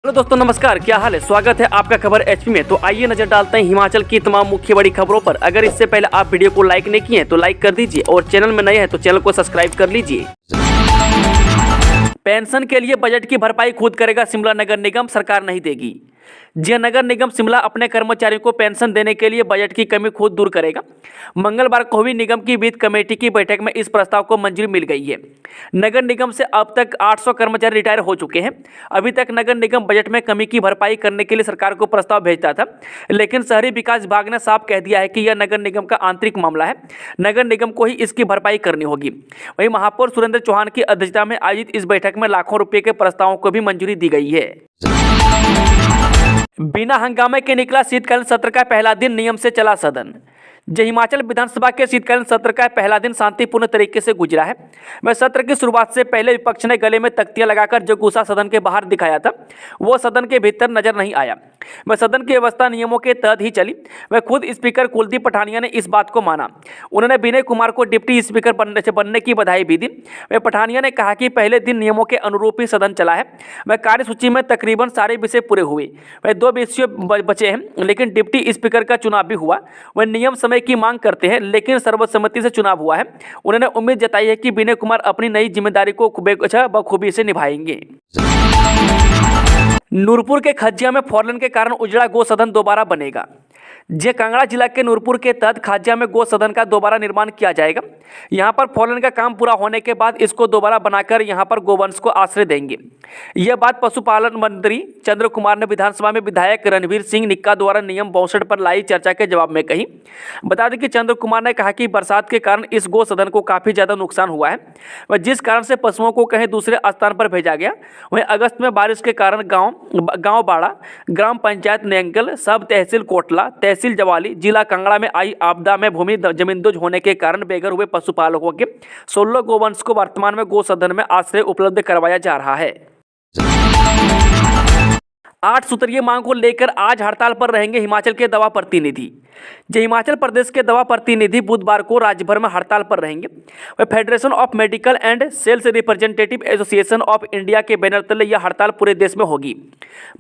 Hello दोस्तों, नमस्कार। क्या हाल है? स्वागत है आपका खबर एचपी में। तो आइए नजर डालते हैं हिमाचल की तमाम मुख्य बड़ी खबरों पर। अगर इससे पहले आप वीडियो को लाइक नहीं किए हैं तो लाइक कर दीजिए और चैनल में नए हैं तो चैनल को सब्सक्राइब कर लीजिए। पेंशन के लिए बजट की भरपाई खुद करेगा शिमला नगर निगम, सरकार नहीं देगी। जी, नगर निगम शिमला अपने कर्मचारियों को पेंशन देने के लिए बजट की कमी खुद दूर करेगा। मंगलवार को हुई निगम की वित्त कमेटी की बैठक में इस प्रस्ताव को मंजूरी मिल गई है। नगर निगम से अब तक 800 कर्मचारी रिटायर हो चुके हैं। अभी तक नगर निगम बजट में कमी की भरपाई करने के लिए सरकार को प्रस्ताव भेजता था, लेकिन शहरी विकास विभाग ने साफ कह दिया है कि यह नगर निगम का आंतरिक मामला है, नगर निगम को ही इसकी भरपाई करनी होगी। वहीं महापौर सुरेंद्र चौहान की अध्यक्षता में आयोजित इस बैठक में लाखों रुपये के प्रस्तावों को भी मंजूरी दी गई है। बिना हंगामे के निकला शीतकालीन सत्र का पहला दिन, नियम से चला सदन। हिमाचल विधानसभा के शीतकालीन सत्र का पहला दिन शांतिपूर्ण तरीके से गुजरा है। वह सत्र की शुरुआत से पहले विपक्ष ने गले में तख्तियां लगाकर जो गुस्सा सदन के बाहर दिखाया था वो सदन के भीतर नजर नहीं आया। वह सदन की व्यवस्था नियमों के तहत ही चली। वह खुद स्पीकर कुलदीप पठानिया ने इस बात को माना। उन्होंने विनय कुमार को डिप्टी स्पीकर बनने की बधाई भी दी। वह पठानिया ने कहा कि पहले दिन नियमों के अनुरूप ही सदन चला है। वह कार्यसूची में तकरीबन सारे विषय पूरे हुए। वह 2 विषय बचे हैं, लेकिन डिप्टी स्पीकर का चुनाव भी हुआ। वह नियम समय की मांग करते हैं, लेकिन सर्वसम्मति से चुनाव हुआ है। उन्होंने उम्मीद जताई है कि विनय कुमार अपनी नई जिम्मेदारी को बखूबी से निभाएंगे। नूरपुर के खज्जिया में फोरलेन के कारण उजड़ा गो सदन दोबारा बनेगा। कांगड़ा जिला के नूरपुर के तहत खज्जिया में गो सदन का दोबारा निर्माण किया जाएगा। यहां पर फोरलेन का काम पूरा होने के बाद इसको दोबारा बनाकर यहां पर गोवंश को आश्रय देंगे। यह बात पशुपालन मंत्री चंद्र कुमार ने विधानसभा में विधायक रणवीर सिंह निक्का द्वारा नियम 62 पर लाई चर्चा के जवाब में कही। बता दें कि चंद्र कुमार ने कहा कि बरसात के कारण इस गो सदन को काफी ज्यादा नुकसान हुआ है, वह जिस कारण से पशुओं को कहीं दूसरे स्थान पर भेजा गया। वहीं अगस्त में बारिश के कारण गांव बाड़ा, ग्राम पंचायत नेंगल, सब तहसील कोटला, तहसील जवाली, जिला कांगड़ा में आई आपदा में भूमि जमींदोज होने के कारण बेघर हुए पशुपालकों के 16 गोवंश को वर्तमान में गो सदन में आश्रय उपलब्ध करवाया जा रहा है। 8 सूत्रीय मांग को लेकर आज हड़ताल पर रहेंगे हिमाचल के दवा प्रतिनिधि। हिमाचल प्रदेश के दवा प्रतिनिधि बुधवार को राज्य भर में हड़ताल पर रहेंगे। वह Federation of Medical and Sales Representative Association of India के बैनर तले यह हड़ताल पूरे देश में होगी।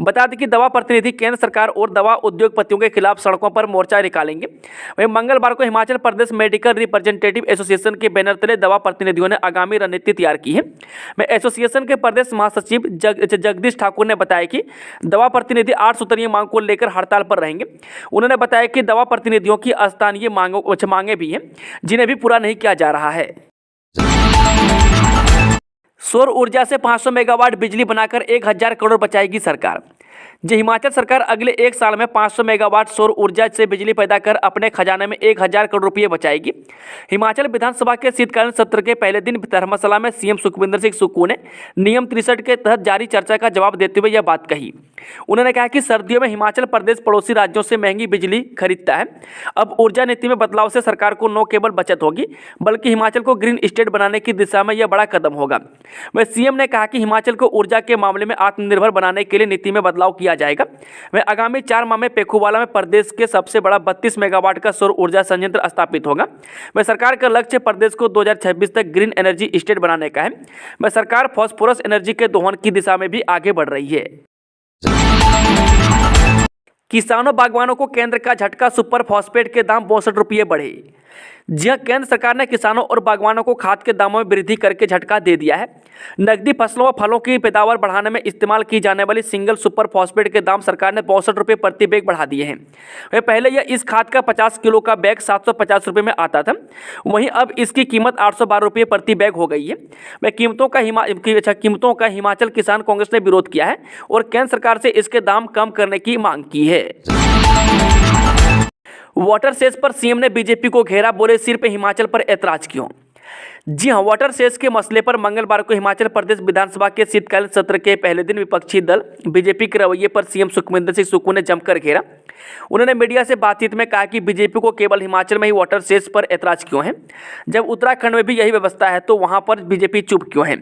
बता दें कि दवा प्रतिनिधि केंद्र सरकार और दवा उद्योगपतियों के खिलाफ सड़कों पर मोर्चा निकालेंगे। वहीं मंगलवार को Himachal Pradesh medical representative association के बैनर तले दवा प्रतिनिधियों ने आगामी रणनीति तैयार की है। एसोसिएशन के प्रदेश महासचिव जगदीश ठाकुर ने बताया कि दवा प्रतिनिधि 8 सूत्रीय मांग को लेकर हड़ताल पर रहेंगे। उन्होंने बताया कि दवा प्रतिनिधियों की स्थानीय मांगे भी हैं जिन्हें भी पूरा नहीं किया जा रहा है। सौर ऊर्जा से 500 मेगावाट बिजली बनाकर 1000 करोड़ बचाएगी सरकार। हिमाचल सरकार अगले 1 साल में 500 मेगावाट सौर ऊर्जा से बिजली पैदा कर अपने खजाने में 1000 करोड़ रुपये बचाएगी। हिमाचल विधानसभा के शीतकालीन सत्र के पहले दिन धर्मशाला में सीएम सुखविंदर सिंह सुक्खू ने नियम 63 के तहत जारी चर्चा का जवाब देते हुए यह बात कही। उन्होंने कहा कि सर्दियों में हिमाचल प्रदेश पड़ोसी राज्यों से महंगी बिजली खरीदता है। अब ऊर्जा नीति में बदलाव से सरकार को न केवल बचत होगी बल्कि हिमाचल को ग्रीन स्टेट बनाने की दिशा में यह बड़ा कदम होगा। वह सीएम ने कहा कि हिमाचल को ऊर्जा के मामले में आत्मनिर्भर बनाने के लिए नीति में बदलाव किया जाएगा। वह आगामी 4 माह में पेखुवाला में प्रदेश के सबसे बड़ा 32 मेगावाट का सौर ऊर्जा संयंत्र स्थापित होगा। वह सरकार का लक्ष्य प्रदेश को 2026 तक ग्रीन एनर्जी स्टेट बनाने का है। वह सरकार फास्फोरस एनर्जी के दोहन की दिशा में भी आगे बढ़ रही है। किसानों बागवानों को केंद्र का झटका, सुपर फॉस्फेट के दाम 62 रुपये बढ़े। केंद्र सरकार ने किसानों और बागवानों को खाद के दामों में वृद्धि करके झटका दे दिया है। नकदी फसलों व फलों की पैदावार बढ़ाने में इस्तेमाल की जाने वाली सिंगल सुपर फॉस्फेट के दाम सरकार ने 62 रुपये प्रति बैग बढ़ा दिए हैं। वह पहले यह इस खाद का 50 किलो का बैग 750 रुपये में आता था, वहीं अब इसकी कीमत 812 रुपये प्रति बैग हो गई है। वह कीमतों का हिमाचल किसान कांग्रेस ने विरोध किया है और केंद्र सरकार से इसके दाम कम करने की मांग की है। वाटर सेस पर सीएम ने बीजेपी को घेरा, बोले सिर्फ हिमाचल पर ऐतराज क्यों। वाटर सेस के मसले पर मंगलवार को हिमाचल प्रदेश विधानसभा के शीतकालीन सत्र के पहले दिन विपक्षी दल बीजेपी के रवैये पर सीएम सुखविंदर सिंह सुक्खू ने जमकर घेरा। उन्होंने मीडिया से बातचीत में कहा कि बीजेपी को केवल हिमाचल में ही वाटर सेस पर ऐतराज क्यों है, जब उत्तराखंड में भी यही व्यवस्था है तो वहां पर बीजेपी चुप क्यों है।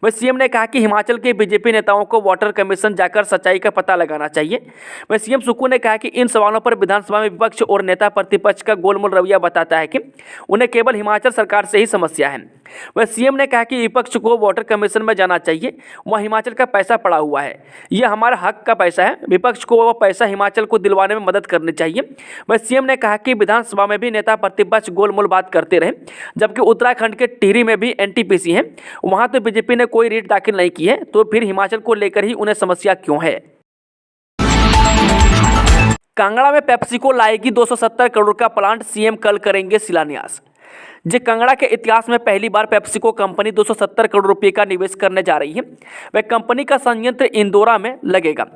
वह सीएम ने कहा कि हिमाचल के बीजेपी नेताओं को वाटर कमीशन जाकर सच्चाई का पता लगाना चाहिए। वह सीएम सुक्खू ने कहा कि इन सवालों पर विधानसभा में विपक्ष और नेता प्रतिपक्ष का गोलमोल रवैया बताता है कि उन्हें केवल हिमाचल सरकार से ही समस्या है। है। वह सीएम ने कहा कि विपक्ष को वाटर कमीशन में जाना चाहिए, वह हिमाचल का पैसा पड़ा हुआ है, यह हमारा हक का पैसा है, विपक्ष को वह पैसा हिमाचल को दिलवाने में मदद करनी चाहिए। वह सीएम ने कहा कि विधानसभा में भी नेता प्रतिपक्ष गोलमोल बात करते रहे, जबकि उत्तराखंड के टिहरी में भी एनटीपीसी है, वहां तो बीजेपी ने कोई रीट दाखिल नहीं की है, तो फिर हिमाचल को लेकर ही उन्हें समस्या क्यों है। कांगड़ा में पेप्सिको लाएगी 270 करोड़ का प्लांट, सीएम कल करेंगे शिलान्यास। जे कांगड़ा के इतिहास में पहली बार पेप्सिको कंपनी 270 करोड़ रुपए का निवेश करने जा रही है। वह कंपनी का संयंत्र इंदौरा में लगेगा।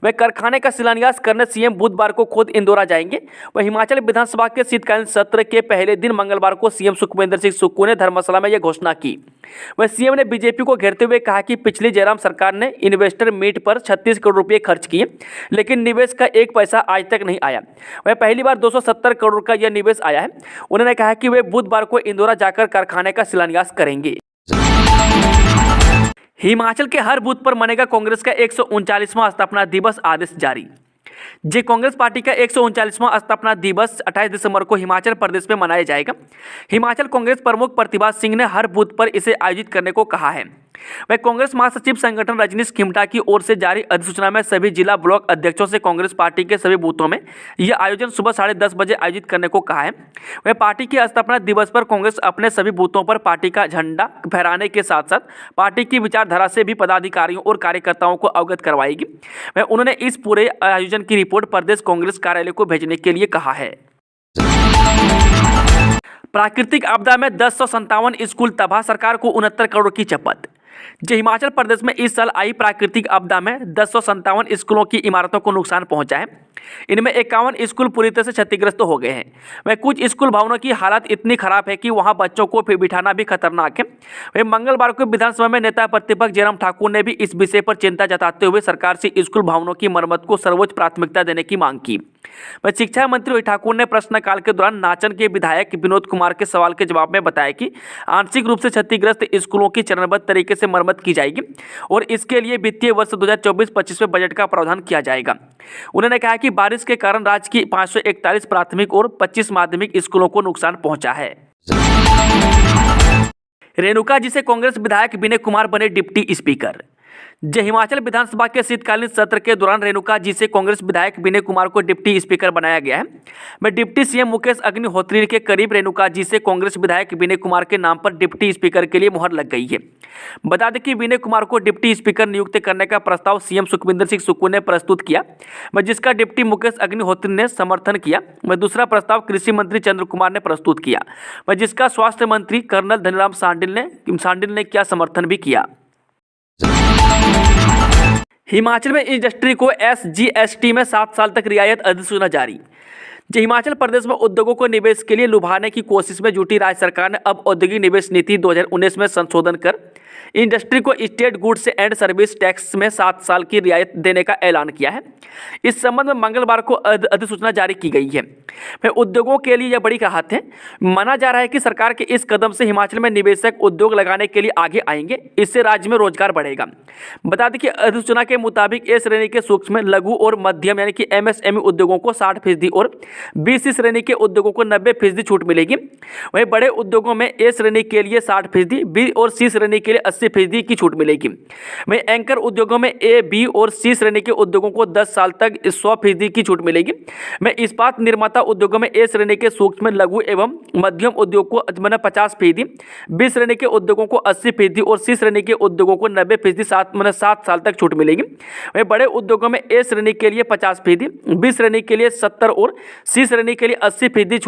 वह कारखाने का शिलान्यास करने सीएम बुधवार को खुद इंदौरा जाएंगे। वह हिमाचल विधानसभा के शीतकालीन सत्र के पहले दिन मंगलवार को सीएम सुखविंदर सिंह सुक्खू ने धर्मशाला में यह घोषणा की। वह सीएम ने बीजेपी को घेरते हुए कहा कि पिछली जयराम सरकार ने इन्वेस्टर मीट पर 36 करोड़ रुपए खर्च किए, लेकिन निवेश का एक पैसा आज तक नहीं आया। वह पहली बार 270 करोड़ का यह निवेश आया है। उन्होंने कहा कि वे बुधवार को इंदौरा जाकर कारखाने का शिलान्यास करेंगे। हिमाचल के हर बूथ पर मनेगा कांग्रेस का 139वां स्थापना दिवस, आदेश जारी। जे कांग्रेस पार्टी का 139वां स्थापना दिवस 28 दिसंबर को हिमाचल प्रदेश में मनाया जाएगा। हिमाचल कांग्रेस प्रमुख प्रतिभा सिंह ने हर बूथ पर इसे आयोजित करने को कहा है। वह कांग्रेस महासचिव संगठन रजनीश खिमटा की ओर से जारी अधिसूचना में सभी जिला ब्लॉक अध्यक्षों से कांग्रेस पार्टी के सभी बूथों में यह आयोजन सुबह 10:30 बजे आयोजित करने को कहा है। वह पार्टी के स्थापना दिवस पर कांग्रेस अपने सभी बूथों पर पार्टी का झंडा फहराने के साथ साथ पार्टी की विचारधारा से भी पदाधिकारियों और कार्यकर्ताओं को अवगत करवाएगी। वह उन्होंने इस पूरे आयोजन की रिपोर्ट प्रदेश कांग्रेस कार्यालय को भेजने के लिए कहा है। प्राकृतिक आपदा में 1057 स्कूल तबाह, सरकार को 69 करोड़ की चपत। जो हिमाचल प्रदेश में इस साल आई प्राकृतिक आपदा में 1057 स्कूलों की इमारतों को नुकसान पहुंचा है। इनमें 51 स्कूल पूरी तरह से क्षतिग्रस्त हो गए हैं। वह कुछ स्कूल भवनों की हालत इतनी खराब है कि वहां बच्चों को फिर बिठाना भी खतरनाक है। वह मंगलवार को विधानसभा में नेता प्रतिपक्ष जयराम ठाकुर ने भी इस विषय पर चिंता जताते हुए सरकार से स्कूल भवनों की मरम्मत को सर्वोच्च प्राथमिकता देने की मांग की। वह शिक्षा मंत्री रोहित ठाकुर ने प्रश्नकाल के दौरान नाचन के विधायक विनोद कुमार के सवाल के जवाब में बताया कि आंशिक रूप से क्षतिग्रस्त स्कूलों की चरणबद्ध तरीके से मरम्मत की जाएगी और इसके लिए वित्तीय वर्ष 2024-25 में बजट का प्रावधान किया जाएगा। उन्होंने कहा कि बारिश के कारण राज्य की 541 प्राथमिक और 25 माध्यमिक स्कूलों को नुकसान पहुंचा है। रेणुका जी से कांग्रेस विधायक विनय कुमार बने डिप्टी स्पीकर। जय हिमाचल विधानसभा के शीतकालीन सत्र के दौरान रेणुका जी से कांग्रेस विधायक विनय कुमार को डिप्टी स्पीकर बनाया गया है। मैं डिप्टी सीएम मुकेश अग्निहोत्री के करीब रेणुका जी से कांग्रेस विधायक विनय कुमार के नाम पर डिप्टी स्पीकर के लिए मुहर लग गई है। बता दें कि विनय कुमार को डिप्टी स्पीकर नियुक्त करने का प्रस्ताव सीएम सुखविंदर सिंह सुक्खू ने प्रस्तुत किया, जिसका डिप्टी मुकेश अग्निहोत्री ने समर्थन किया। दूसरा प्रस्ताव कृषि मंत्री चंद्र कुमार ने प्रस्तुत किया, जिसका स्वास्थ्य मंत्री कर्नल धनीराम शांडिल ने क्या समर्थन भी किया। हिमाचल में इंडस्ट्री को SGST में 7 साल तक रियायत, अधिसूचना जारी। हिमाचल प्रदेश में उद्योगों को निवेश के लिए लुभाने की कोशिश में जुटी राज्य सरकार ने अब औद्योगिक निवेश नीति 2019 में संशोधन कर इंडस्ट्री को state goods and service tax में 7 साल की रियायत देने का ऐलान किया है। इस संबंध में मंगलवार को अधिसूचना जारी की गई है। फिर उद्योगों के लिए यह बड़ी राहत है। माना जा रहा है कि सरकार के इस कदम से हिमाचल में निवेशक उद्योग लगाने के लिए आगे आएंगे। इससे राज्य में रोजगार बढ़ेगा। बता दें कि अधिसूचना के मुताबिक ए श्रेणी के सूक्ष्म, लघु और मध्यम यानी कि MSME उद्योगों को 60% और BC श्रेणी के उद्योगों को 90% छूट मिलेगी। वहीं बड़े उद्योगों में ए श्रेणी के लिए 60%, B और C श्रेणी के लिए 80% की छूट मिलेगी। वहीं एंकर उद्योगों में A, B और C श्रेणी के उद्योगों को 10 साल तक 100% की छूट मिलेगी। वहीं इस्पात निर्माता उद्योगों में ए श्रेणी के सूक्ष्म, लघु एवं मध्यम उद्योग को 50%, B श्रेणी के उद्योगों को 80% और C श्रेणी के उद्योगों को 90% 7 साल तक छूट मिलेगी। वहीं बड़े उद्योगों में ए श्रेणी के लिए 50%, B श्रेणी के लिए 70% और C श्रेणी के लिए 80%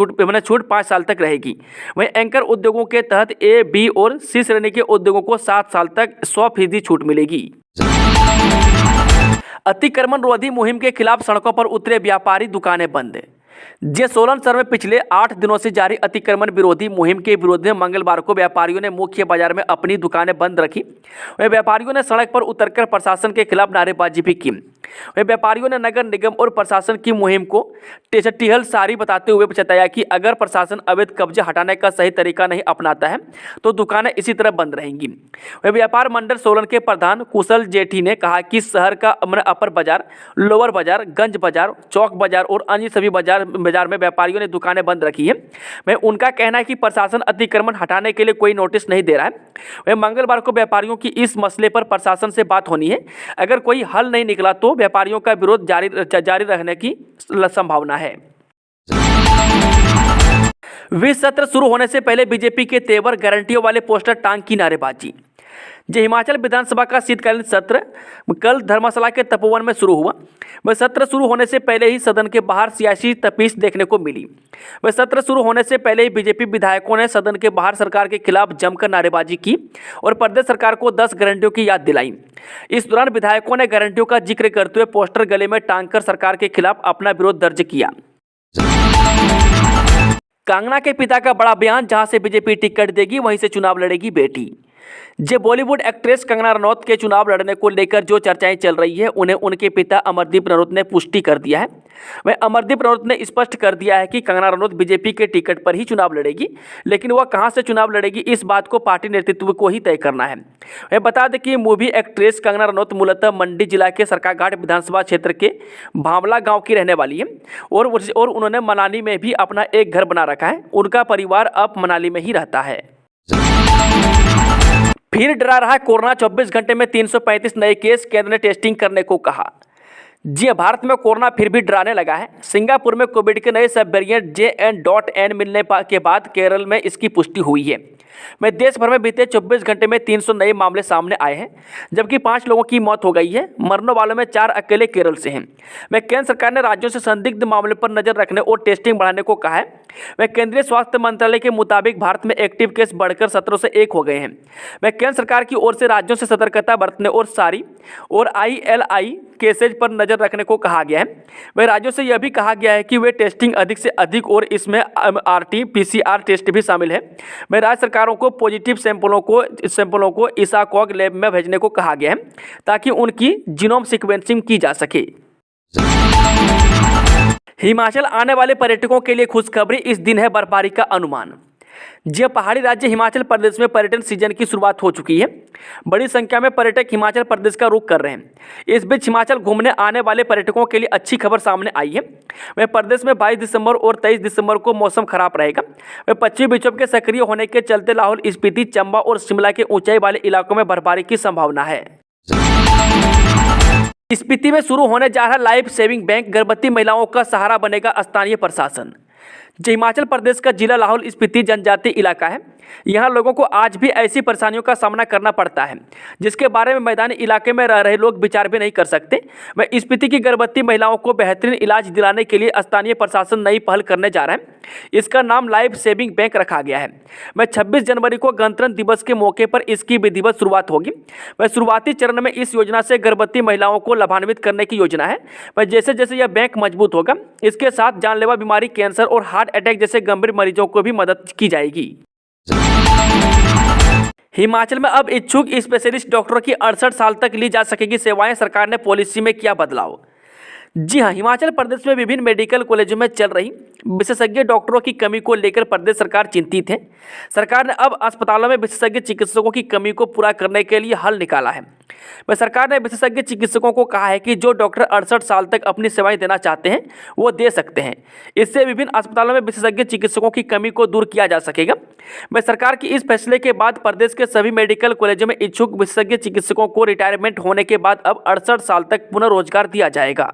छूट 5 साल तक रहेगी। वहीं एंकर उद्योगों के तहत A, B और C श्रेणी के उद्योगों को 7 साल तक 100% छूट मिलेगी। अतिक्रमण रोधी मुहिम के खिलाफ सड़कों पर उतरे व्यापारी, दुकानें बंद। सोलन शहर में पिछले 8 दिनों से जारी अतिक्रमण विरोधी मुहिम के विरोध में मंगलवार को व्यापारियों ने मुख्य बाजार में अपनी दुकानें बंद रखी। वह व्यापारियों ने सड़क पर उतरकर प्रशासन के खिलाफ नारेबाजी भी की। वहीं व्यापारियों ने नगर निगम और प्रशासन की मुहिम को टेहल सारी बताते हुए बताया कि अगर प्रशासन अवैध कब्जे हटाने का सही तरीका नहीं अपनाता है तो दुकानें इसी तरह बंद रहेंगी। वहीं व्यापार मंडल सोलन के प्रधान कुशल जेठी ने कहा कि शहर का अपर बाजार, लोअर बाजार, गंज बाजार, चौक बाजार और अन्य सभी बाजार में व्यापारियों ने दुकानें बंद रखी है। वहीं उनका कहना है कि प्रशासन अतिक्रमण हटाने के लिए कोई नोटिस नहीं दे रहा है। वहीं मंगलवार को व्यापारियों की इस मसले पर प्रशासन से बात होनी है। अगर कोई हल नहीं निकला तो व्यापारियों का विरोध जारी रहने की संभावना है। वित्त सत्र शुरू होने से पहले बीजेपी के तेवर गारंटियों वाले पोस्टर टांग की नारेबाजी। हिमाचल विधानसभा का शीतकालीन सत्र कल धर्मशाला के तपोवन में शुरू हुआ। वह सत्र शुरू होने से पहले ही सदन के बाहर सियासी तपीश देखने को मिली। वह सत्र शुरू होने से पहले ही बीजेपी विधायकों ने सदन के बाहर सरकार के खिलाफ जमकर नारेबाजी की और प्रदेश सरकार को 10 गारंटियों की याद दिलाई। इस दौरान विधायकों ने गारंटियों का जिक्र करते हुए पोस्टर गले में टांगकर सरकार के खिलाफ अपना विरोध दर्ज किया। कंगना के पिता का बड़ा बयान, जहां से बीजेपी टिकट देगी वहीं से चुनाव लड़ेगी बेटी। बॉलीवुड एक्ट्रेस कंगना रनौत के चुनाव लड़ने को लेकर जो चर्चाएं चल रही है उन्हें उनके पिता अमरदीप रनौत ने पुष्टि कर दिया है। वह अमरदीप रनौत ने स्पष्ट कर दिया है कि कंगना रनौत बीजेपी के टिकट पर ही चुनाव लड़ेगी, लेकिन वह कहां से चुनाव लड़ेगी इस बात को पार्टी नेतृत्व को ही तय करना है। वह बता दें कि मूवी एक्ट्रेस कंगना रनौत मूलतः मंडी जिला के सरकाघाट विधानसभा क्षेत्र के भावला गाँव की रहने वाली है और उन्होंने मनाली में भी अपना एक घर बना रखा है। उनका परिवार अब मनाली में ही रहता है। फिर डरा रहा है कोरोना, 24 घंटे में 335 नए केस, केंद्र ने टेस्टिंग करने को कहा। भारत में कोरोना फिर भी डराने लगा है। सिंगापुर में कोविड के नए सब वेरिएंट JN.N मिलने के बाद केरल में इसकी पुष्टि हुई है। देश भर में बीते 24 घंटे में 300 नए मामले सामने आए हैं, जबकि 5 लोगों की मौत हो गई है। मरने वालों में 4 अकेले केरल से हैं। केंद्र सरकार ने राज्यों से संदिग्ध मामले पर नजर रखने और टेस्टिंग बढ़ाने को कहा है। केंद्रीय स्वास्थ्य मंत्रालय के मुताबिक भारत में एक्टिव केस बढ़कर 17 से 1 हो गए हैं। केंद्र सरकार की ओर से राज्यों से सतर्कता बरतने और ILI केसेज पर नजर रखने को कहा गया है। राज्यों से यह भी कहा गया है कि वे टेस्टिंग अधिक से अधिक और इसमें RT-PCR टेस्ट भी शामिल है। राज्य सरकारों को पॉजिटिव सैंपलों को ISACOG लैब में भेजने को कहा गया है ताकि उनकी जीनोम सीक्वेंसिंग की जा सके। हिमाचल आने वाले पर्यटकों के लिए खुशखबरी, इस दिन है बर्फबारी का अनुमान। पहाड़ी राज्य हिमाचल प्रदेश में पर्यटन सीजन की शुरुआत हो चुकी है। बड़ी संख्या में पर्यटक हिमाचल प्रदेश का रुख कर रहे हैं। इस बीच हिमाचल घूमने आने वाले पर्यटकों के लिए अच्छी खबर सामने आई है। वह प्रदेश में 22 दिसंबर और 23 दिसंबर को मौसम खराब रहेगा। वह पश्चिमी विक्षोभ के सक्रिय होने के चलते लाहौल स्पीति, चंबा और शिमला के ऊंचाई वाले इलाकों में बर्फबारी की संभावना है। स्पीति में शुरू होने जा रहा लाइफ सेविंग बैंक, गर्भवती महिलाओं का सहारा बनेगा स्थानीय प्रशासन। हिमाचल प्रदेश का जिला लाहौल स्पीति जनजातीय इलाका है। यहाँ लोगों को आज भी ऐसी परेशानियों का सामना करना पड़ता है जिसके बारे में मैदानी इलाके में रह रहे लोग विचार भी नहीं कर सकते। वह स्पीति की गर्भवती महिलाओं को बेहतरीन इलाज दिलाने के लिए स्थानीय प्रशासन नई पहल करने जा रहा है। इसका नाम लाइफ सेविंग बैंक रखा गया है। 26 जनवरी को गणतंत्र दिवस के मौके पर इसकी विधिवत शुरुआत होगी। शुरुआती चरण में इस योजना से गर्भवती महिलाओं को लाभान्वित करने की योजना है। जैसे जैसे यह बैंक मजबूत होगा, इसके साथ जानलेवा बीमारी, कैंसर और हार्ट अटैक जैसे गंभीर मरीजों को भी मदद की जाएगी। हिमाचल में अब इच्छुक स्पेशलिस्ट डॉक्टरों की 68 साल तक ली जा सकेगी सेवाएं, सरकार ने पॉलिसी में किया बदलाव। हिमाचल प्रदेश में विभिन्न मेडिकल कॉलेजों में चल रही विशेषज्ञ डॉक्टरों की कमी को लेकर प्रदेश सरकार चिंतित है। सरकार ने अब अस्पतालों में विशेषज्ञ चिकित्सकों की कमी को पूरा करने के लिए हल निकाला है। सरकार ने विशेषज्ञ चिकित्सकों को कहा है कि जो डॉक्टर 68 साल तक अपनी सेवाएं देना चाहते हैं वो दे सकते हैं। इससे विभिन्न अस्पतालों में विशेषज्ञ चिकित्सकों की कमी को दूर किया जा सकेगा। सरकार की इस फैसले के बाद प्रदेश के सभी मेडिकल कॉलेजों में इच्छुक विशेषज्ञ चिकित्सकों को रिटायरमेंट होने के बाद अब 68 साल तक पुनः रोजगार दिया जाएगा।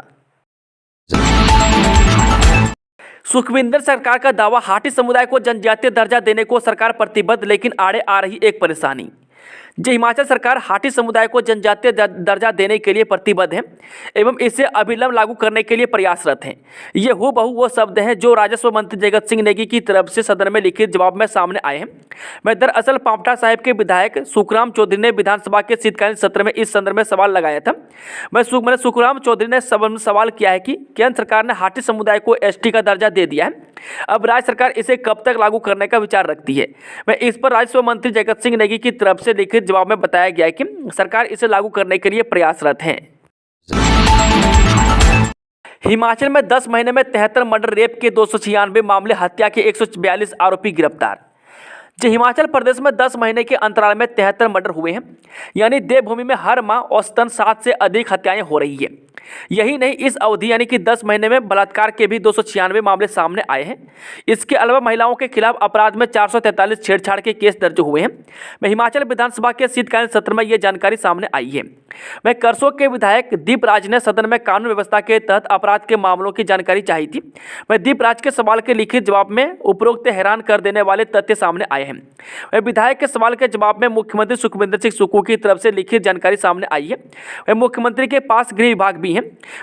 सुखविंदर सरकार का दावा, हाटी समुदाय को जनजातीय दर्जा देने को सरकार प्रतिबद्ध, लेकिन आड़े आ रही एक परेशानी। हिमाचल सरकार हाटी समुदाय को जनजातीय दर्जा देने के लिए प्रतिबद्ध है एवं इसे अविलंब लागू करने के लिए प्रयासरत हैं। ये हूबहू वो शब्द हैं जो राजस्व मंत्री जगत सिंह नेगी की तरफ से सदन में लिखित जवाब में सामने आए हैं। दरअसल पांवटा साहिब के विधायक सुखराम चौधरी ने विधानसभा के शीतकालीन सत्र में इस संदर्भ में सवाल लगाया था। सुखराम चौधरी ने सवाल किया है कि केंद्र सरकार ने हाटी समुदाय को ST का दर्जा दे दिया है, अब राज्य सरकार इसे कब तक लागू करने का विचार रखती है। इस पर राजस्व मंत्री जगत सिंह नेगी की तरफ से लिखित जवाब में बताया गया है कि सरकार इसे लागू करने के लिए प्रयासरत है। हिमाचल में 10 महीने में 73 मर्डर, रेप के 296 मामले, हत्या के 142 आरोपी गिरफ्तार। जी, हिमाचल प्रदेश में 10 महीने के अंतराल में 73 मर्डर हुए हैं, यानी देवभूमि में हर माह औसतन 7 से अधिक हत्याएं हो रही है। यही नहीं, इस अवधि यानी कि 10 महीने में बलात्कार के भी 296 मामले सामने आए हैं। इसके अलावा महिलाओं के खिलाफ अपराध में 443 छेड़छाड़ के केस दर्ज हुए हैं। मैं हिमाचल विधानसभा के शीतकालीन सत्र में ये जानकारी सामने आई है। मैं करसोग के विधायक दीप राज ने सदन में कानून व्यवस्था के तहत अपराध के मामलों की जानकारी चाही थी। मैं दीप राज के सवाल के लिखित जवाब में उपरोक्त हैरान कर देने वाले तथ्य सामने आए हैं। वह विधायक के सवाल के जवाब में मुख्यमंत्री सुखविंदर सिंह सुक्खू की तरफ से लिखित जानकारी सामने आई है। वह मुख्यमंत्री के पास गृह विभाग भी है।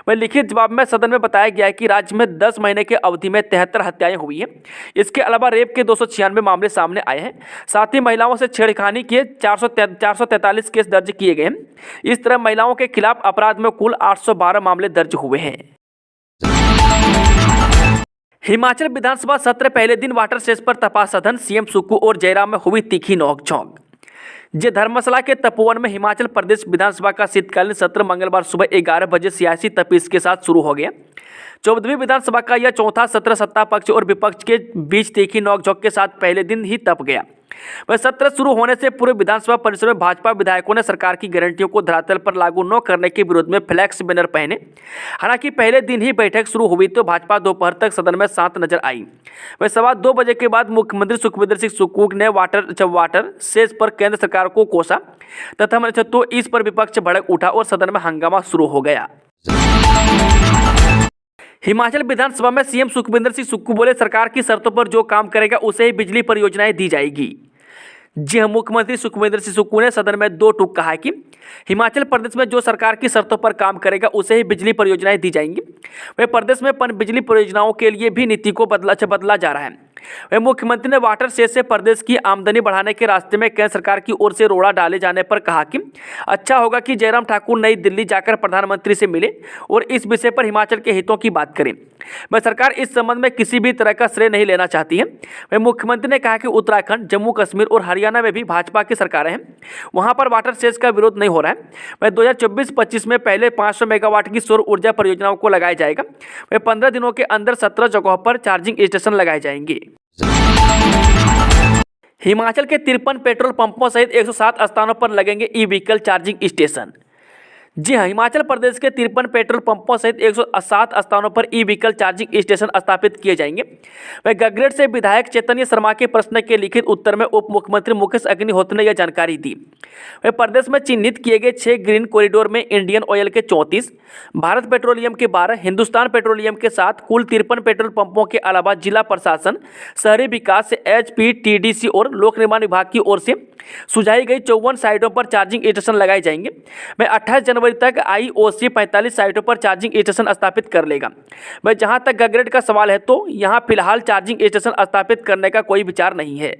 वह लिखित जवाब में सदन में बताया गया है कि राज्य में 10 महीने के अवधि में 73 हत्याएं हुई हैं। इसके अलावा रेप के 296 मामले सामने आए हैं। साथ ही महिलाओं से छेड़खानी के 443 केस दर्ज किए गए हैं। इस तरह महिलाओं के खिलाफ अपराध में कुल 812 मामले दर्ज हुए हैं। हिमाचल विधानसभा सत्र पहले दिन वाटर सेस पर तपा सदन, सीएम सुक्खू और जयराम में हुई तीखी नोकझोंक। धर्मशाला के तपोवन में हिमाचल प्रदेश विधानसभा का शीतकालीन सत्र मंगलवार सुबह 11 बजे सियासी तपीस के साथ शुरू हो गया। 14वीं विधानसभा का यह चौथा सत्र सत्ता पक्ष और विपक्ष के बीच तीखी नोकझोंक के साथ पहले दिन ही तप गया। वह सत्र शुरू होने से पूर्व विधानसभा परिसर में भाजपा विधायकों ने सरकार की गारंटियों को धरातल पर लागू न करने के विरोध में फ्लैक्स बैनर पहने। हालांकि पहले दिन ही बैठक शुरू हुई तो भाजपा दोपहर तक सदन में शांत नजर आई। वह 2:15 बजे के बाद मुख्यमंत्री सुखविंदर सिंह सुक्खू ने वाटर सेस पर केंद्र सरकार को कोसा तथा तो इस पर विपक्ष भड़क उठा और सदन में हंगामा शुरू हो गया। हिमाचल विधानसभा में सीएम सुखविंदर सिंह सुक्खू बोले, सरकार की शर्तों पर जो काम करेगा उसे ही बिजली परियोजनाएं दी जाएगी। जी हां, मुख्यमंत्री सुखविंदर सिंह सुक्खू ने सदन में 2 टूक कहा कि हिमाचल प्रदेश में जो सरकार की शर्तों पर काम करेगा उसे ही बिजली परियोजनाएं दी जाएंगी। वह प्रदेश में पन बिजली परियोजनाओं के लिए भी नीति को बदला जा रहा है। वह मुख्यमंत्री ने वाटर सेस से प्रदेश की आमदनी बढ़ाने के रास्ते में केंद्र सरकार की ओर से रोड़ा डाले जाने पर कहा कि अच्छा होगा कि जयराम ठाकुर नई दिल्ली जाकर प्रधानमंत्री से मिले और इस विषय पर हिमाचल के हितों की बात करें। वह सरकार इस संबंध में किसी भी तरह का श्रेय नहीं लेना चाहती है। वह मुख्यमंत्री ने कहा कि उत्तराखंड, जम्मू कश्मीर और हरियाणा में भी भाजपा की सरकारें हैं, वहां पर वाटर सेस का विरोध नहीं हो रहा है। वह 2024-25 में पहले 500 मेगावाट की सौर ऊर्जा परियोजनाओं को लगाया जाएगा। वह 15 दिनों के अंदर 17 जगहों पर चार्जिंग स्टेशन लगाए जाएंगे। हिमाचल के 53 पेट्रोल पंपों सहित 107 स्थानों पर लगेंगे ई व्हीकल चार्जिंग स्टेशन। जी हां, हिमाचल प्रदेश के 53 पेट्रोल पंपों सहित 107 स्थानों पर ई व्हीकल चार्जिंग स्टेशन स्थापित किए जाएंगे। वह गगरेट से विधायक चैतन्य शर्मा के प्रश्न के लिखित उत्तर में उप मुख्यमंत्री मुकेश अग्निहोत्री ने यह जानकारी दी। वह प्रदेश में चिन्हित किए गए 6 ग्रीन कॉरिडोर में इंडियन ऑयल के 34, भारत पेट्रोलियम के 12, हिंदुस्तान पेट्रोलियम के 7, कुल 53 पेट्रोल पंपों के अलावा जिला प्रशासन, शहरी विकास, HPTDC और लोक निर्माण विभाग की ओर से सुझाई गई 54 साइटों पर चार्जिंग स्टेशन लगाए जाएंगे। वह 28 जनवरी तक IOC 45 साइटों पर चार्जिंग स्टेशन स्थापित कर लेगा। वह जहां तक गगरेट का सवाल है तो यहां फिलहाल चार्जिंग स्टेशन स्थापित करने का कोई विचार नहीं है।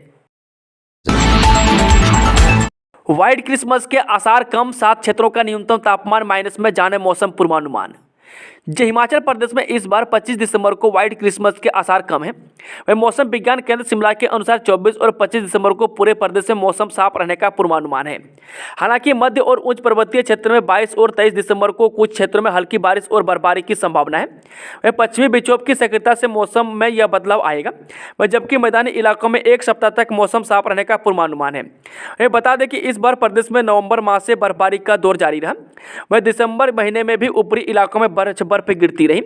व्हाइट क्रिसमस के आसार कम, 7 क्षेत्रों का न्यूनतम तापमान माइनस में जाने मौसम पूर्वानुमान। हिमाचल प्रदेश में इस बार 25 दिसंबर को व्हाइट क्रिसमस के आसार कम हैं। वह मौसम विज्ञान केंद्र शिमला के अनुसार 24 और 25 दिसंबर को पूरे प्रदेश में मौसम साफ रहने का पूर्वानुमान है। हालांकि मध्य और उच्च पर्वतीय क्षेत्र में 22 और 23 दिसंबर को कुछ क्षेत्रों में हल्की बारिश और बर्फबारी की संभावना है। वह पश्चिमी विक्षोभ की सक्रियता से मौसम में यह बदलाव आएगा। वह जबकि मैदानी इलाकों में एक सप्ताह तक मौसम साफ रहने का पूर्वानुमान है। वह बता दें कि इस बार प्रदेश में नवंबर माह से बर्फबारी का दौर जारी रहा। वह दिसंबर महीने में भी ऊपरी इलाकों में बर्फ गिरती रही।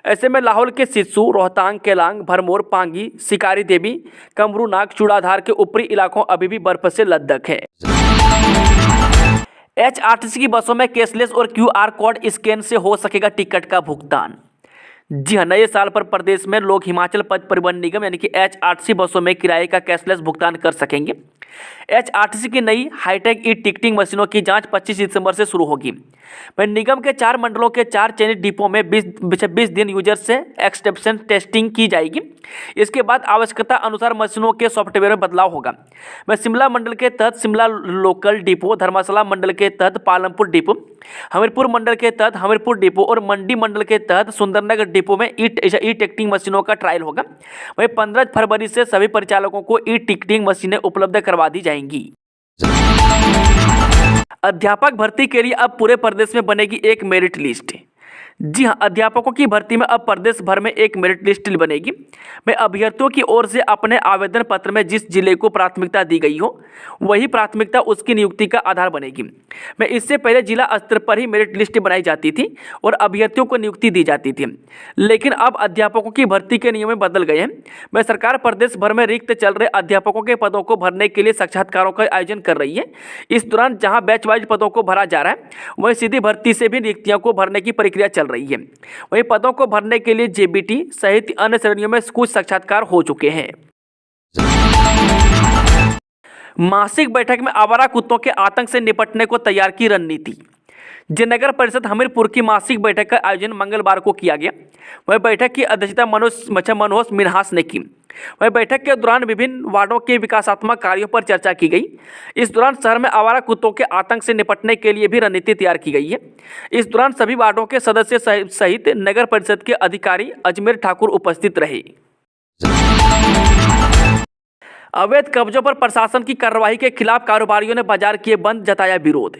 ऐसे में लाहौल के सिस्सू, रोहतांग, केलांग, भरमौर, पांगी, शिकारी देवी, कमरूनाग, चूड़ाधार के ऊपरी इलाकों अभी भी बर्फ से लद्दख है। HRTC की बसों में कैशलेस और QR कोड स्कैन से हो सकेगा टिकट का भुगतान। जी हाँ, नए साल पर प्रदेश में लोग हिमाचल पथ परिवहन निगम यानी कि HRTC बसों में किराए का कैशलेस भुगतान कर सकेंगे। HRTC की नई हाईटेक टिकटिंग मशीनों की जांच 25 दिसंबर से शुरू होगी। निगम के 4 मंडलों के 4 चयनित डिपो में 20 दिन यूजर से एक्सेप्टेंस टेस्टिंग की जाएगी। इसके बाद आवश्यकता अनुसार मशीनों के सॉफ्टवेयर में बदलाव होगा। शिमला मंडल के तहत शिमला लोकल डिपो, धर्मशाला मंडल के तहत पालमपुर डिपो, हमीरपुर मंडल के तहत हमीरपुर डिपो और मंडी मंडल के तहत सुंदरनगर डिपो में ई टिकटिंग मशीनों का ट्रायल होगा। 15 फरवरी से सभी परिचालकों को ई टिकटिंग मशीनें उपलब्ध करवा दी जाएंगी। अध्यापक भर्ती के लिए अब पूरे प्रदेश में बनेगी एक मेरिट लिस्ट। जी हाँ, अध्यापकों की भर्ती में अब प्रदेश भर में एक मेरिट लिस्ट बनेगी। मैं अभ्यर्थियों की ओर से अपने आवेदन पत्र में जिस जिले को प्राथमिकता दी गई हो वही प्राथमिकता उसकी नियुक्ति का आधार बनेगी। मैं इससे पहले जिला स्तर पर ही मेरिट लिस्ट बनाई जाती थी और अभ्यर्थियों को नियुक्ति दी जाती थी, लेकिन अब अध्यापकों की भर्ती के नियम बदल गए हैं। मैं सरकार प्रदेश भर में रिक्त चल रहे अध्यापकों के पदों को भरने के लिए साक्षात्कारों का आयोजन कर रही है। इस दौरान जहां बैच वाइज पदों को भरा जा रहा है, वहीं सीधी भर्ती से भी नियुक्तियों को भरने की प्रक्रिया चल रही है। वहीं पदों को भरने के लिए जेबीटी सहित अन्य श्रेणियों में कुछ साक्षात्कार हो चुके हैं। मासिक बैठक में आवारा कुत्तों के आतंक से निपटने को तैयार की रणनीति। नगर परिषद हमीरपुर की मासिक बैठक का आयोजन मंगलवार को किया गया। वह बैठक की अध्यक्षता मनोज मिन्हास ने की। वह बैठक के दौरान विभिन्न वार्डों के विकासात्मक कार्यों पर चर्चा की गई। इस दौरान शहर में आवारा कुत्तों के आतंक से निपटने के लिए भी रणनीति तैयार की गई है। इस दौरान सभी वार्डों के सदस्य सहित नगर परिषद के अधिकारी अजमेर ठाकुर उपस्थित रहे। अवैध कब्जों पर प्रशासन की कार्रवाई के खिलाफ कारोबारियों ने बाजार किए बंद, जताया विरोध।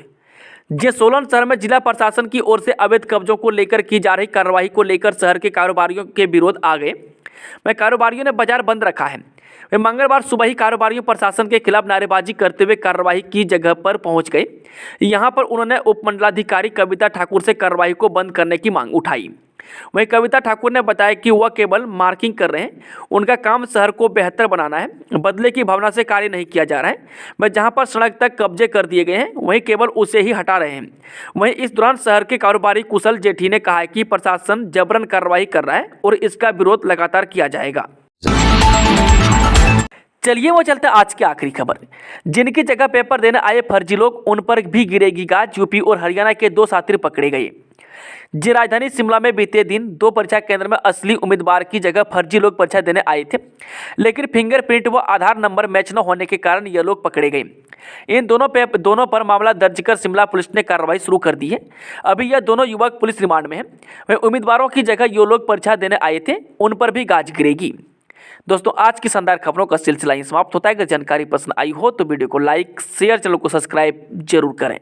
सोलन शहर में जिला प्रशासन की ओर से अवैध कब्जों को लेकर की जा रही कार्रवाई को लेकर शहर के कारोबारियों के विरोध आ गए। वह कारोबारियों ने बाजार बंद रखा है। वे मंगलवार सुबह ही कारोबारियों प्रशासन के खिलाफ नारेबाजी करते हुए कार्रवाई की जगह पर पहुंच गए। यहां पर उन्होंने उपमंडलाधिकारी कविता ठाकुर से कार्रवाई को बंद करने की मांग उठाई। वहीं कविता ठाकुर ने बताया कि वह केवल मार्किंग कर रहे हैं, उनका काम शहर को बेहतर बनाना है, बदले की भावना से कार्य नहीं किया जा रहा है। वह जहां पर सड़क तक कब्जे कर दिए गए हैं वहीं केवल उसे ही हटा रहे हैं। वहीं इस दौरान शहर के कारोबारी कुशल जेठी ने कहा कि प्रशासन जबरन कार्रवाई कर रहा है और इसका विरोध लगातार किया जाएगा। चलिए वो चलते आज की आखिरी खबर। जिनकी जगह पेपर देने आए फर्जी लोग, उन पर भी गिरेगी गाज। यूपी और हरियाणा के 2 छात्र पकड़े गए। राजधानी शिमला में बीते दिन 2 परीक्षा केंद्र में असली उम्मीदवार की जगह फर्जी लोग परीक्षा देने आए थे, लेकिन फिंगरप्रिंट व आधार नंबर मैच न होने के कारण ये लोग पकड़े गए। इन दोनों पर मामला दर्ज कर शिमला पुलिस ने कार्रवाई शुरू कर दी है। अभी यह दोनों युवक पुलिस रिमांड में है। वह उम्मीदवारों की जगह ये लोग परीक्षा देने आए थे, उन पर भी गाज गिरेगी। दोस्तों, आज की शानदार खबरों का सिलसिला यहीं समाप्त होता है। अगर जानकारी पसंद आई हो तो वीडियो को लाइक, शेयर, चैनल को सब्सक्राइब जरूर करें।